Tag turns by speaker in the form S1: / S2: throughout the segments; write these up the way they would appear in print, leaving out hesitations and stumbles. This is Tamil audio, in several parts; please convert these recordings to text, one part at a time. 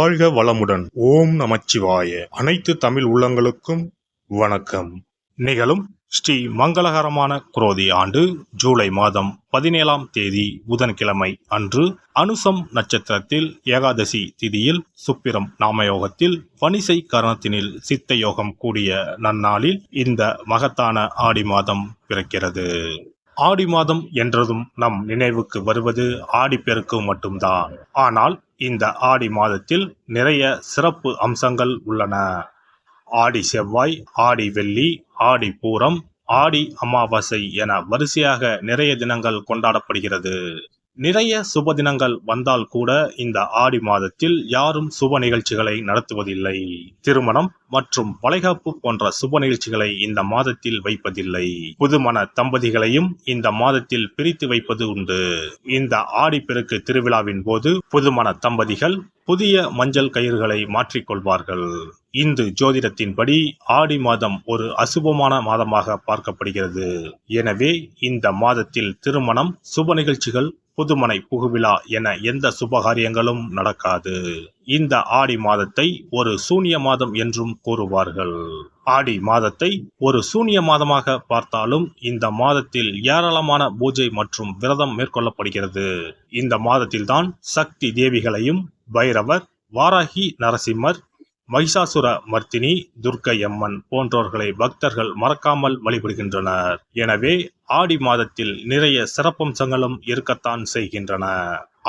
S1: வாழ்க வளமுடன். ஓம் நமச்சிவாய. அனைத்து தமிழ் உள்ளங்களுக்கும் வணக்கம். நிகழும் ஸ்ரீ மங்களகரமான குரோதி ஆண்டு ஜூலை மாதம் 17ஆம் தேதி புதன்கிழமை அன்று அனுசம் நட்சத்திரத்தில் ஏகாதசி திதியில் சுப்பிரம் நாமயோகத்தில் வணிசை கரணத்தினில் சித்த யோகம் கூடிய நன்னாளில் இந்த மகத்தான ஆடி மாதம் பிறக்கிறது. ஆடி மாதம் என்றதும் நம் நினைவுக்கு வருவது ஆடிப்பெருக்கு மட்டும்தான். ஆனால் இந்த ஆடி மாதத்தில் நிறைய சிறப்பு அம்சங்கள் உள்ளன. ஆடி செவ்வாய், ஆடி வெள்ளி, ஆடி பூரம், ஆடி அமாவாசை என வரிசையாக நிறைய தினங்கள் கொண்டாடப்படுகிறது. நிறைய சுப தினங்கள் வந்தால் கூட இந்த ஆடி மாதத்தில் யாரும் சுப நிகழ்ச்சிகளை நடத்துவதில்லை. திருமணம் மற்றும் வளைகாப்பு போன்ற சுப நிகழ்ச்சிகளை இந்த மாதத்தில் வைப்பதில்லை. புதுமண தம்பதிகளையும் இந்த மாதத்தில் பிரித்து வைப்பது உண்டு. இந்த ஆடிப்பெருக்கு திருவிழாவின் போது புதுமண தம்பதிகள் புதிய மஞ்சள் கயிறுகளை மாற்றிக்கொள்வார்கள். இந்து ஜோதிடத்தின்படி ஆடி மாதம் ஒரு அசுபமான மாதமாக பார்க்கப்படுகிறது. எனவே இந்த மாதத்தில் திருமணம், சுப நிகழ்ச்சிகள், புதுமனை புகுவிழா என எந்த சுபகாரியங்களும் நடக்காது. இந்த ஆடி மாதத்தை ஒரு சூனிய மாதம் என்றும் கூறுவார்கள். ஆடி மாதத்தை ஒரு சூனிய மாதமாக பார்த்தாலும் இந்த மாதத்தில் ஏராளமான பூஜை மற்றும் விரதம் மேற்கொள்ளப்படுகிறது. இந்த மாதத்தில்தான் சக்தி தேவிகளையும் பைரவர், வாராகி, நரசிம்மர், மகிஷாசுர மர்த்தினி, துர்க்கை அம்மன் போன்றோர்களை பக்தர்கள் மறக்காமல் வழிபடுகின்றனர். எனவே ஆடி மாதத்தில் நிறைய சிறப்பம்சங்களும் இருக்கத்தான் செய்கின்றன.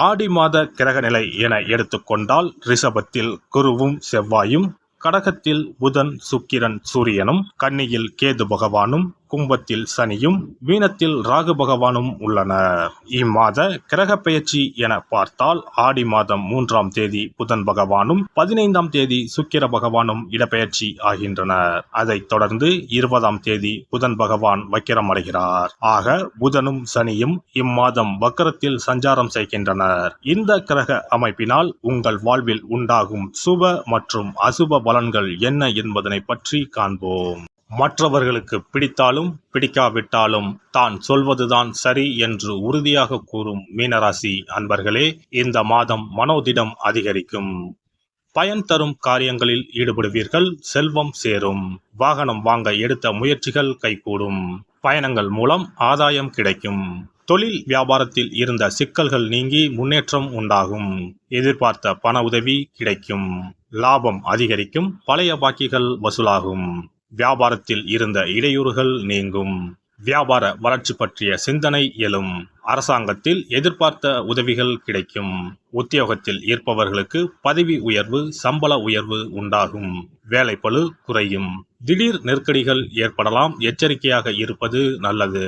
S1: ஆடி மாத கிரகநிலை என எடுத்துக்கொண்டால் ரிஷபத்தில் குருவும் செவ்வாயும், கடகத்தில் புதன், சுக்கிரன், சூரியனும், கன்னியில் கேது பகவானும், கும்பத்தில் சனியும், மீனத்தில் ராகு பகவானும் உள்ளனர். இம்மாத கிரக பெயர்ச்சி என பார்த்தால் ஆடி மாதம் 3ஆம் தேதி புதன் பகவானும் 15ஆம் தேதி சுக்கிர பகவானும் இடப்பெயர்ச்சி ஆகின்றனர். அதைத் தொடர்ந்து 20ஆம் தேதி புதன் பகவான் வக்கிரம் அடைகிறார். ஆக புதனும் சனியும் இம்மாதம் வக்கரத்தில் சஞ்சாரம் செய்கின்றனர். இந்த கிரக அமைப்பினால் உங்கள் வாழ்வில் உண்டாகும் சுப மற்றும் அசுப பலன்கள் என்ன என்பதனை பற்றி காண்போம். மற்றவர்களுக்கு பிடித்தாலும் பிடிக்காவிட்டாலும் தான் சொல்வதுதான் சரி என்று உறுதியாக கூறும் மீனராசி அன்பர்களே, இந்த மாதம் மனோதிடம் அதிகரிக்கும். பயன் தரும் காரியங்களில் ஈடுபடுவீர்கள். செல்வம் சேரும். வாகனம் வாங்க எடுத்த முயற்சிகள் கைகூடும். பயணங்கள் மூலம் ஆதாயம் கிடைக்கும். தொழில் வியாபாரத்தில் இருந்த சிக்கல்கள் நீங்கி முன்னேற்றம் உண்டாகும். எதிர்பார்த்த பண உதவி கிடைக்கும். லாபம் அதிகரிக்கும். பழைய பாக்கிகள் வசூலாகும். வியாபாரத்தில் இருந்த இடையூறுகள் நீங்கும். வியாபார வளர்ச்சி பற்றிய சிந்தனை எழும். அரசாங்கத்தில் எதிர்பார்த்த உதவிகள் கிடைக்கும். உத்தியோகத்தில் இருப்பவர்களுக்கு பதவி உயர்வு, சம்பள உயர்வு உண்டாகும். வேலைப்பளு குறையும். திடீர் நெருக்கடிகள் ஏற்படலாம். எச்சரிக்கையாக இருப்பது நல்லது.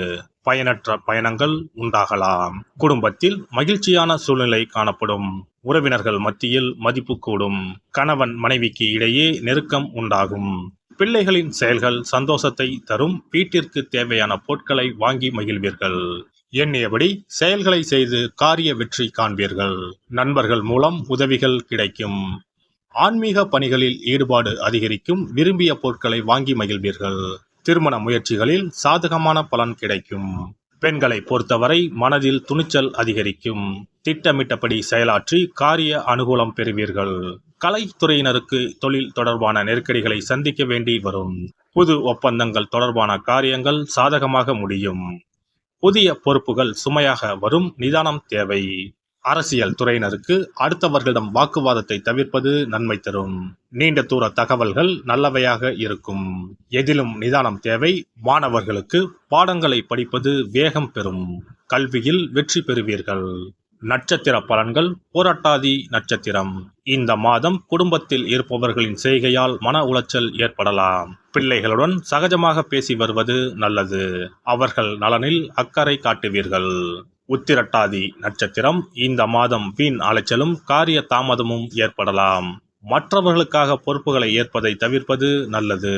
S1: பயனற்ற பயணங்கள் உண்டாகலாம். குடும்பத்தில் மகிழ்ச்சியான சூழ்நிலை காணப்படும். உறவினர்கள் மத்தியில் மதிப்பு கூடும். கணவன் மனைவிக்கு இடையே நெருக்கம் உண்டாகும். பிள்ளைகளின் செயல்கள் சந்தோஷத்தை தரும். வீட்டிற்கு தேவையான பொருட்களை வாங்கி மகிழ்வீர்கள். எண்ணியபடி செயல்களை செய்து காரிய வெற்றி காண்பீர்கள். நண்பர்கள் மூலம் உதவிகள் கிடைக்கும். ஆன்மீக பணிகளில் ஈடுபாடு அதிகரிக்கும். விரும்பிய பொருட்களை வாங்கி மகிழ்வீர்கள். திருமண முயற்சிகளில் சாதகமான பலன் கிடைக்கும். பெண்களை பொறுத்தவரை மனதில் துணிச்சல் அதிகரிக்கும். திட்டமிட்டபடி செயலாற்றி காரிய அனுகூலம் பெறுவீர்கள். கலைத்துறையினருக்கு தொழில் தொடர்பான நெருக்கடிகளை சந்திக்க வேண்டி வரும். புது ஒப்பந்தங்கள் தொடர்பான காரியங்கள் சாதகமாக முடியும். புதிய பொறுப்புகள் சுமையாக வரும். நிதானம் தேவை. அரசியல் துறையினருக்கு அடுத்தவர்களிடம் வாக்குவாதத்தை தவிர்ப்பது நன்மை தரும். நீண்ட தூர தகவல்கள் நல்லவையாக இருக்கும். எதிலும் நிதானம் தேவை. மாணவர்களுக்கு பாடங்களை படிப்பது வேகம் பெறும். கல்வியில் வெற்றி பெறுவீர்கள். நட்சத்திர பலன்கள். புரட்டாதி நட்சத்திரம். இந்த மாதம் குடும்பத்தில் இருப்பவர்களின் செய்கையால் மன உளைச்சல் ஏற்படலாம். பிள்ளைகளுடன் சகஜமாக பேசி வருவது நல்லது. அவர்கள் நலனில் அக்கறை காட்டுவீர்கள். உத்திரட்டாதி நட்சத்திரம். இந்த மாதம் வீண் அலைச்சலும் காரிய தாமதமும் ஏற்படலாம். மற்றவர்களுக்காக பொறுப்புகளை ஏற்பதை தவிர்ப்பது நல்லது.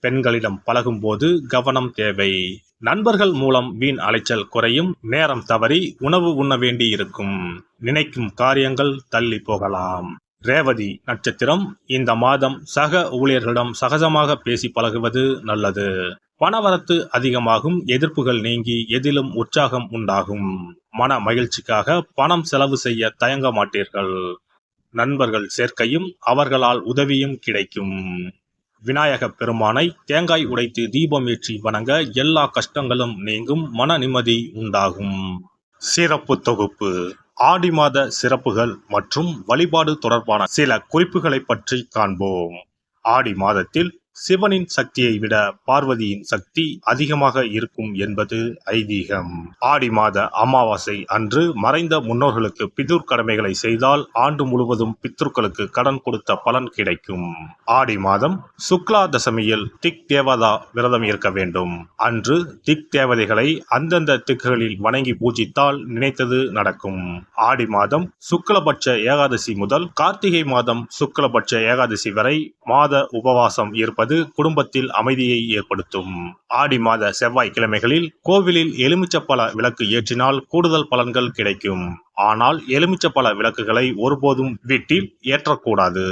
S1: பெண்களிடம் பழகும் போது கவனம் தேவை. நண்பர்கள் மூலம் வீண் அலைச்சல் குறையும். நேரம் தவறி உணவு உண்ண வேண்டி இருக்கும். நினைக்கும் காரியங்கள் தள்ளி போகலாம். ரேவதி நட்சத்திரம். இந்த மாதம் சக ஊழியர்களிடம் சகஜமாக பேசி பழகுவது நல்லது. பணவரத்து அதிகமாகும். எதிர்ப்புகள் நீங்கி எதிலும் உற்சாகம் உண்டாகும். மன மகிழ்ச்சிக்காக பணம் செலவு செய்ய தயங்க மாட்டீர்கள். நண்பர்கள் சேர்க்கையும் அவர்களால் உதவியும் கிடைக்கும். விநாயகப் பெருமானை தேங்காய் உடைத்து தீபம் ஏற்றி வணங்க எல்லா கஷ்டங்களும் நீங்கும், மன நிம்மதி உண்டாகும். சிறப்பு தொகுப்பு. ஆடி மாத சிறப்புகள் மற்றும் வழிபாடு தொடர்பான சில குறிப்புகளை பற்றி காண்போம். ஆடி மாதத்தில் சிவனின் சக்தியை விட பார்வதியின் சக்தி அதிகமாக இருக்கும் என்பது ஐதீகம். ஆடி மாத அமாவாசை அன்று மறைந்த முன்னோர்களுக்கு பிதுர் கடமைகளை செய்தால் ஆண்டு முழுவதும் பித்ருக்களுக்கு கடன் கொடுத்த பலன் கிடைக்கும். ஆடி மாதம் சுக்லா தசமியில் திக் தேவதா விரதம் இருக்க வேண்டும். அன்று திக் தேவதைகளை அந்தந்த திக்குகளில் வணங்கி பூஜித்தால் நினைத்தது நடக்கும். ஆடி மாதம் சுக்லபட்ச ஏகாதசி முதல் கார்த்திகை மாதம் சுக்லபட்ச ஏகாதசி வரை மாத உபவாசம் இருப்பது குடும்பத்தில் அமைதியை ஏற்படுத்தும். ஆடி மாத செவ்வாய்க்கிழமைகளில் கோவிலில் எலுமிச்சப்பழ விளக்கு ஏற்றினால் கூடுதல் பலன்கள் கிடைக்கும். ஆனால் எலுமிச்சப்பழ விளக்குகளை ஒருபோதும் வீட்டில் ஏற்றக்கூடாது.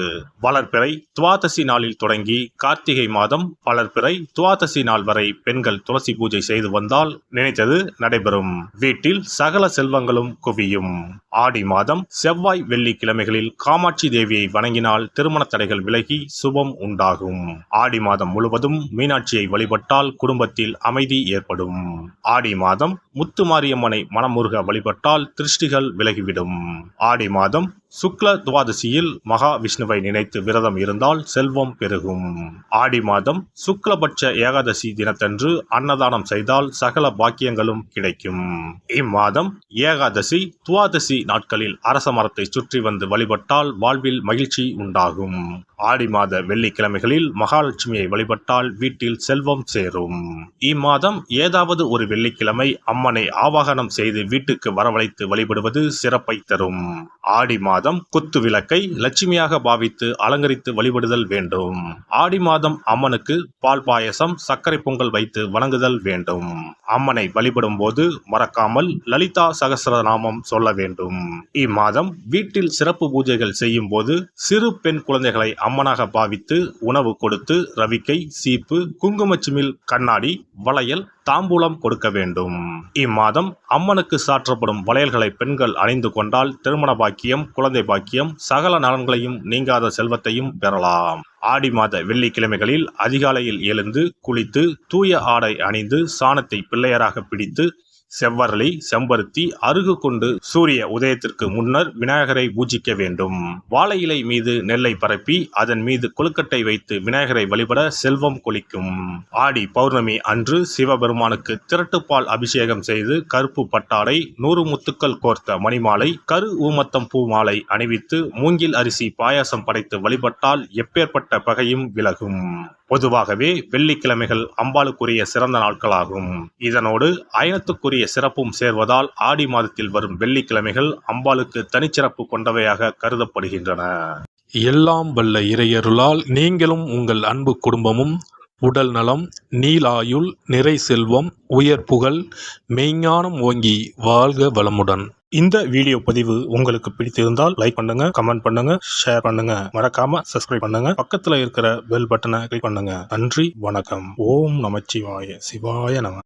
S1: வளர்பிறை துவாதசி நாளில் தொடங்கி கார்த்திகை மாதம் வளர்பிறை துவாதசி நாள் வரை பெண்கள் துளசி பூஜை செய்து வந்தால் நினைத்தது நடைபெறும். வீட்டில் சகல செல்வங்களும் குவியும். ஆடி மாதம் செவ்வாய் வெள்ளிக்கிழமைகளில் காமாட்சி தேவியை வணங்கினால் திருமண தடைகள் விலகி சுபம் உண்டாகும். ஆடி மாதம் முழுவதும் மீனாட்சியை வழிபட்டால் குடும்பத்தில் அமைதி ஏற்படும். ஆடி மாதம் முத்துமாரியம்மனை மனமுருக வழிபட்டால் திருஷ்டிகள் விலகிவிடும். ஆடி மாதம் சுக்ல துவாதசியில் மகா விஷ்ணுவை நினைத்து விரதம் இருந்தால் செல்வம் பெருகும். ஆடி மாதம் சுக்லபட்ச ஏகாதசி தினத்தன்று அன்னதானம் செய்தால் சகல பாக்கியங்களும் கிடைக்கும். இம்மாதம் ஏகாதசி துவாதசி நாட்களில் அரச மரத்தை சுற்றி வந்து வழிபட்டால் வாழ்வில் மகிழ்ச்சி உண்டாகும். ஆடி மாத வெள்ளிக்கிழமைகளில் மகாலட்சுமியை வழிபட்டால் வீட்டில் செல்வம் சேரும். இம்மாதம் ஏதாவது ஒரு வெள்ளிக்கிழமை அம்மனை ஆவாகனம் செய்து வீட்டுக்கு வரவழைத்து வழிபடுவது சிறப்பை தரும். ஆடி மாதம் குத்து விளக்கை லட்சுமியாக பாவித்து அலங்கரித்து வழிபடுதல் வேண்டும். ஆடி மாதம் அம்மனுக்கு பால் பாயசம் சர்க்கரை பொங்கல் வைத்து வணங்குதல் வேண்டும். அம்மனை வழிபடும் போது மறக்காமல் லலிதா சகஸ்ரநாமம் சொல்ல வேண்டும். இம்மாதம் வீட்டில் சிறப்பு பூஜைகள் செய்யும் போது சிறு பெண் குழந்தைகளை அம்மனாக பாவித்து உணவு கொடுத்து ரவிக்கை, சீப்பு, குங்குமச்சிமிழ், கண்ணாடி, வளையல், தாம்பூலம் கொடுக்க வேண்டும். இம்மாதம் அம்மனுக்கு சாற்றப்படும் வளையல்களை பெண்கள் அணிந்து கொண்டால் திருமண பாக்கியம், குழந்தை பாக்கியம், சகல நலன்களையும் நீங்காத செல்வத்தையும் பெறலாம். ஆடி மாத வெள்ளிக்கிழமைகளில் அதிகாலையில் எழுந்து குளித்து தூய ஆடை அணிந்து சாணத்தை பிள்ளையராக பிடித்து செவ்வரளி, செம்பருத்தி, அருகு கொண்டு சூரிய உதயத்திற்கு முன்னர் விநாயகரை பூஜிக்க வேண்டும். வாழை இலை மீது நெல்லை பரப்பி அதன் மீது கொழுக்கட்டை வைத்து விநாயகரை வழிபட செல்வம் கொளிக்கும். ஆடி பௌர்ணமி அன்று சிவபெருமானுக்கு திரட்டுப்பால் அபிஷேகம் செய்து கருப்பு பட்டாடை, 100 முத்துக்கள் கோர்த்த மணிமாலை, கரு ஊமத்தம் பூ மாலை அணிவித்து மூங்கில் அரிசி பாயாசம் படைத்து வழிபட்டால் எப்பேற்பட்ட பகையும் விலகும். பொதுவாகவே வெள்ளிக்கிழமைகள் அம்பாளுக்குரிய சிறந்த நாட்களாகும். இதனோடு அயனத்துக்குரிய சிறப்பும் சேர்வதால் ஆடி மாதத்தில் வரும் வெள்ளிக்கிழமைகள் அம்பாளுக்கு தனிச்சிறப்பு கொண்டவையாக கருதப்படுகின்றன.
S2: எல்லாம் வல்ல இறையருளால் நீங்களும் உங்கள் அன்பு குடும்பமும் உடல் நலம், நீலாயுள், நிறை செல்வம், உயர் புகழ், மெய்ஞானம் ஓங்கி வாழ்க வளமுடன்.
S1: இந்த வீடியோ பதிவு உங்களுக்கு பிடித்திருந்தால் லைக் பண்ணுங்க, கமெண்ட் பண்ணுங்க, ஷேர் பண்ணுங்க, மறக்காம சப்ஸ்கிரைப் பண்ணுங்க, பக்கத்துல இருக்கிற பெல் பட்டனை கிளிக் பண்ணுங்க. நன்றி, வணக்கம். ஓம் நமச்சிவாய. சிவாய நம.